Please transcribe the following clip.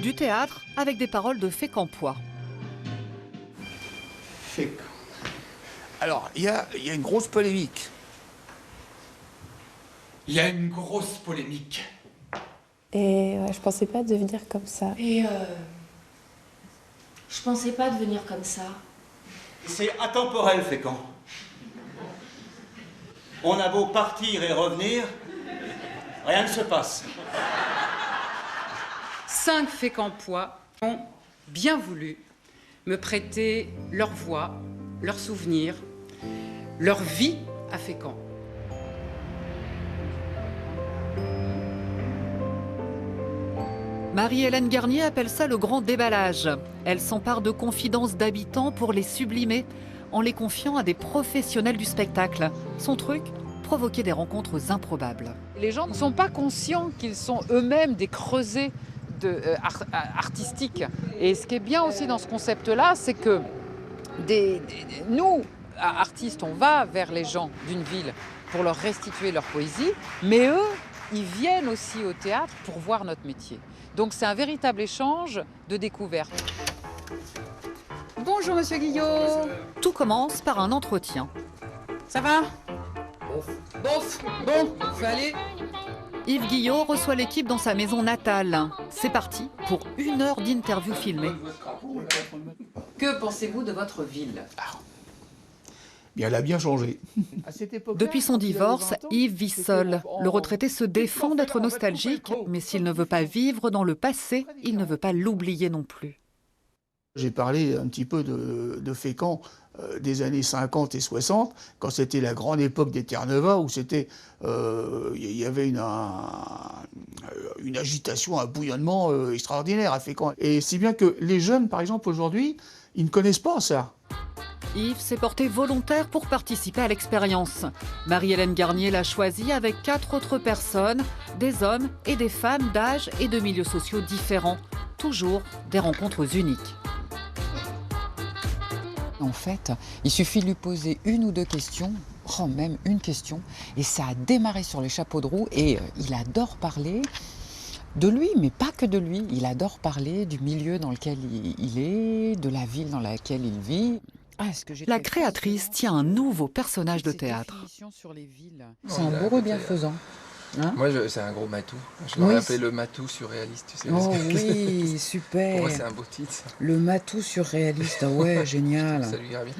Du théâtre avec des paroles de Fécampois. Fécamp. Alors, il y a une grosse polémique. Il y a une grosse polémique. Et ouais, je pensais pas devenir comme ça. Et je pensais pas devenir comme ça. C'est atemporel, Fécamp. On a beau partir et revenir, rien ne se passe. 5 Fécampois ont bien voulu me prêter leur voix, leurs souvenirs, leur vie à Fécamp. Marie-Hélène Garnier appelle ça le grand déballage. Elle s'empare de confidences d'habitants pour les sublimer en les confiant à des professionnels du spectacle. Son truc, provoquer des rencontres improbables. Les gens ne sont pas conscients qu'ils sont eux-mêmes des creusets artistiques. Et ce qui est bien aussi dans ce concept-là, c'est que nous, artistes, on va vers les gens d'une ville pour leur restituer leur poésie, mais eux, ils viennent aussi au théâtre pour voir notre métier. Donc c'est un véritable échange de découvertes. Bonjour Monsieur Guillot. Tout commence par un entretien. Ça va? Bof. Bon, faut aller. Yves Guillot reçoit l'équipe dans sa maison natale. C'est parti pour 1 heure d'interview filmée. Que pensez-vous de votre ville? Bien, elle a bien changé. Depuis son divorce, Yves vit seul. Le retraité se défend d'être nostalgique, mais s'il ne veut pas vivre dans le passé, il ne veut pas l'oublier non plus. J'ai parlé un petit peu de Fécamp des années 50 et 60, quand c'était la grande époque des Terre-Neuve, où il y avait une agitation, un bouillonnement extraordinaire à Fécamp. Et si bien que les jeunes, par exemple, aujourd'hui, ils ne connaissent pas ça. Yves s'est porté volontaire pour participer à l'expérience. Marie-Hélène Garnier l'a choisi avec 4 autres personnes, des hommes et des femmes d'âge et de milieux sociaux différents. Toujours des rencontres uniques. En fait, il suffit de lui poser 1 ou 2 questions, même une question, et ça a démarré sur les chapeaux de roue. Et il adore parler de lui, mais pas que de lui. Il adore parler du milieu dans lequel il est, de la ville dans laquelle il vit. La créatrice tient un nouveau personnage de théâtre. C'est un bourreau bienfaisant. Hein? Moi, c'est un gros matou. Je l'aurais appelé le matou surréaliste, tu sais. Oh oui, super. Pour moi, c'est un beau titre. Le matou surréaliste, ah ouais, génial. Ça lui irait bien.